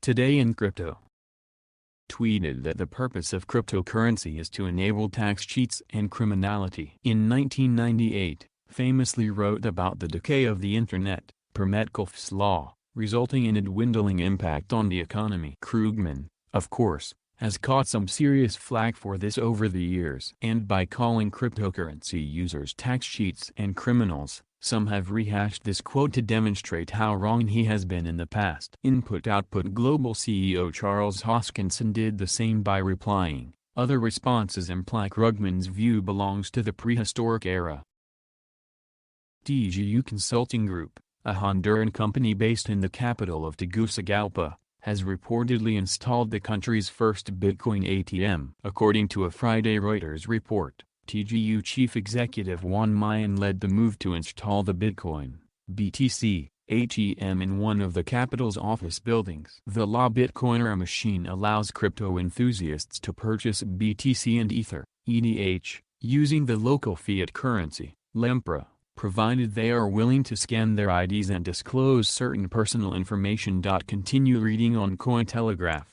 Today in Crypto tweeted that the purpose of cryptocurrency is to enable tax cheats and criminality. In 1998, famously wrote about the decay of the Internet, per Metcalfe's law, resulting in a dwindling impact on the economy. Krugman, of course, has caught some serious flack for this over the years. And by calling cryptocurrency users tax cheats and criminals, some have rehashed this quote to demonstrate how wrong he has been in the past. Input-Output Global CEO Charles Hoskinson did the same by replying, "Other responses imply Krugman's view belongs to the prehistoric era." TGU Consulting Group, a Honduran company based in the capital of Tegucigalpa, has reportedly installed the country's first Bitcoin ATM. According to a Friday Reuters report, TGU chief executive Juan Mayen led the move to install the Bitcoin (BTC) ATM in one of the capital's office buildings. The La Bitcoiner machine allows crypto enthusiasts to purchase BTC and Ether (ETH) using the local fiat currency, LEMPRA, provided they are willing to scan their IDs and disclose certain personal information. Continue reading on Cointelegraph.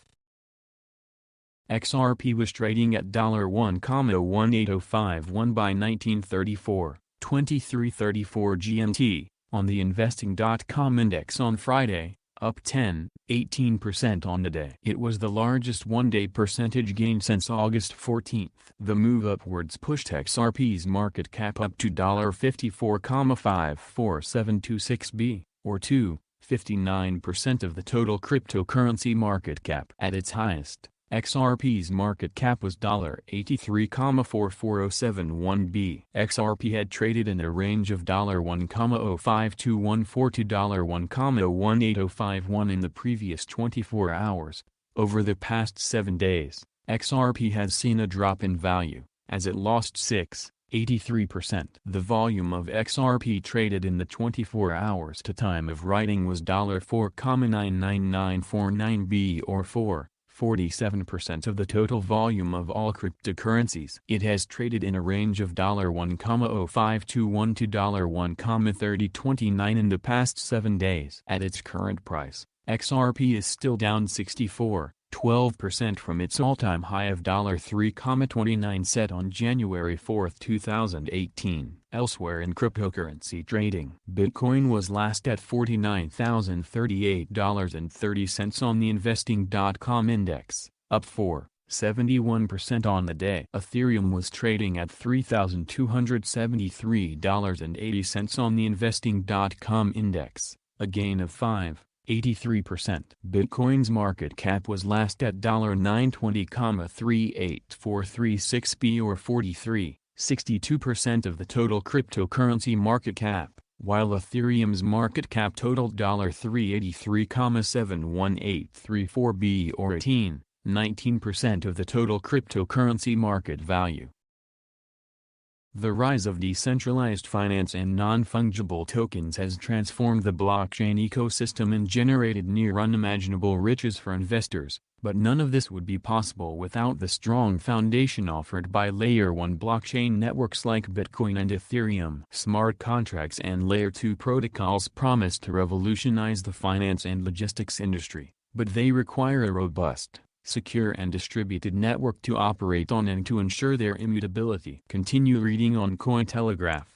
XRP was trading at $1,18051 by 1934, 2334 GMT, on the investing.com index on Friday, up 18% on the day. It was the largest one-day percentage gain since August 14. The move upwards pushed XRP's market cap up to $54,54726 or 59% of the total cryptocurrency market cap. At its highest, XRP's market cap was $83,44071. XRP had traded in a range of $1,05214 to $1,01851 in the previous 24 hours. Over the past 7 days, XRP has seen a drop in value, as it lost 83%. The volume of XRP traded in the 24 hours to time of writing was $4,99949 or 47% of the total volume of all cryptocurrencies. It has traded in a range of $1,0521 to $1,3029 in the past 7 days. At its current price, XRP is still down 12% from its all-time high of $3,29 set on January 4, 2018. Elsewhere in cryptocurrency trading, Bitcoin was last at $49,038.30 on the investing.com index, up 71% on the day. Ethereum was trading at $3,273.80 on the investing.com index, a gain of 83%. Bitcoin's market cap was last at $920,38436 or 62% of the total cryptocurrency market cap, while Ethereum's market cap totaled $383,71834 or 19% of the total cryptocurrency market value. The rise of decentralized finance and non-fungible tokens has transformed the blockchain ecosystem and generated near unimaginable riches for investors, but none of this would be possible without the strong foundation offered by Layer 1 blockchain networks like Bitcoin and Ethereum. Smart contracts and Layer 2 protocols promise to revolutionize the finance and logistics industry, but they require a robust, secure and distributed network to operate on and to ensure their immutability. Continue reading on Cointelegraph.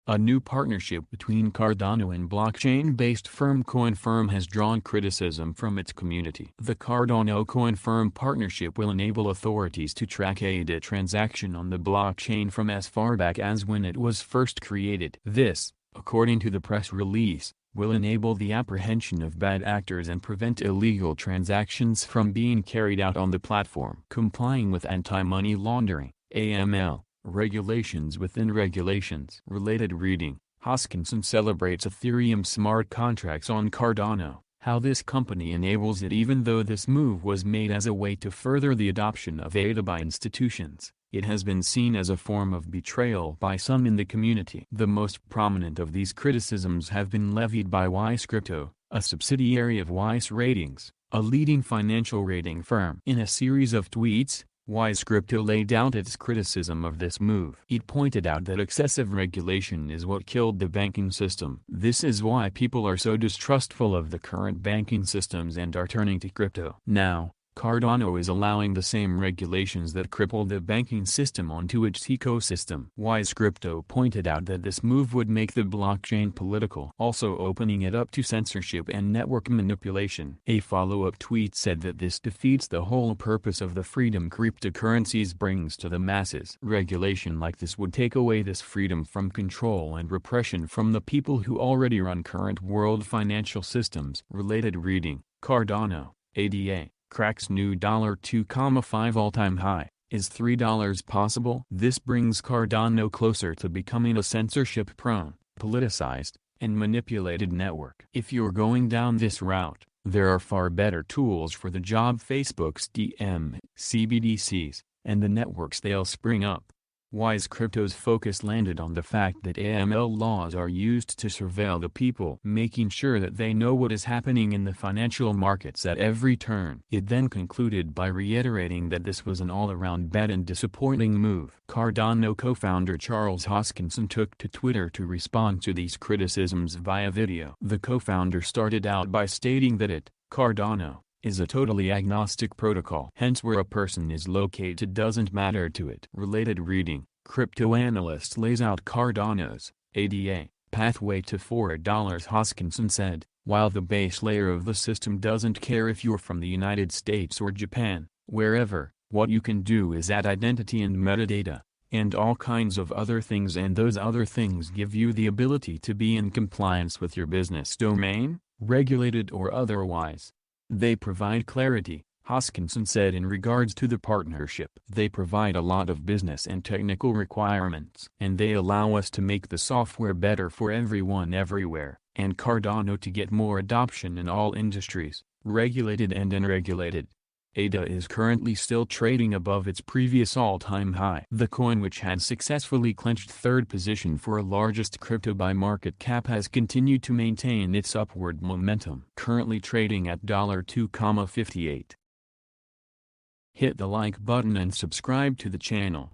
A new partnership between Cardano and blockchain-based firm CoinFirm has drawn criticism from its community. The Cardano-CoinFirm partnership will enable authorities to track a transaction on the blockchain from as far back as when it was first created. This, according to the press release, will enable the apprehension of bad actors and prevent illegal transactions from being carried out on the platform. Complying with anti-money laundering (AML) regulations within regulations. Related reading: Hoskinson celebrates Ethereum smart contracts on Cardano, how this company enables it. Even though this move was made as a way to further the adoption of ADA by institutions, it has been seen as a form of betrayal by some in the community. The most prominent of these criticisms have been levied by Weiss Crypto, a subsidiary of Weiss Ratings, a leading financial rating firm. In a series of tweets, Wise Crypto laid out its criticism of this move. It pointed out that excessive regulation is what killed the banking system. This is why people are so distrustful of the current banking systems and are turning to crypto. Now, Cardano is allowing the same regulations that crippled the banking system onto its ecosystem. Wise Crypto pointed out that this move would make the blockchain political, also opening it up to censorship and network manipulation. A follow-up tweet said that this defeats the whole purpose of the freedom cryptocurrencies brings to the masses. Regulation like this would take away this freedom from control and repression from the people who already run current world financial systems. Related reading: Cardano, ADA, cracks new $2.5 all-time high. Is $3 possible? This brings Cardano closer to becoming a censorship-prone, politicized, and manipulated network. If you're going down this route, there are far better tools for the job: Facebook's DM, CBDCs, and the networks they'll spring up. Wise Crypto's focus landed on the fact that AML laws are used to surveil the people, making sure that they know what is happening in the financial markets at every turn. It then concluded by reiterating that this was an all-around bad and disappointing move. Cardano co-founder Charles Hoskinson took to Twitter to respond to these criticisms via video. The co-founder started out by stating that Cardano, is a totally agnostic protocol. Hence, where a person is located doesn't matter to it. Related reading: Crypto analyst lays out Cardano's, ADA, pathway to $4. Hoskinson said, while the base layer of the system doesn't care if you're from the United States or Japan, wherever, what you can do is add identity and metadata, and all kinds of other things, and those other things give you the ability to be in compliance with your business domain, regulated or otherwise. They provide clarity, Hoskinson said in regards to the partnership. They provide a lot of business and technical requirements. And they allow us to make the software better for everyone everywhere, and Cardano to get more adoption in all industries, regulated and unregulated. ADA is currently still trading above its previous all-time high. The coin, which had successfully clinched third position for largest crypto by market cap, has continued to maintain its upward momentum, currently trading at $2.58. Hit the like button and subscribe to the channel.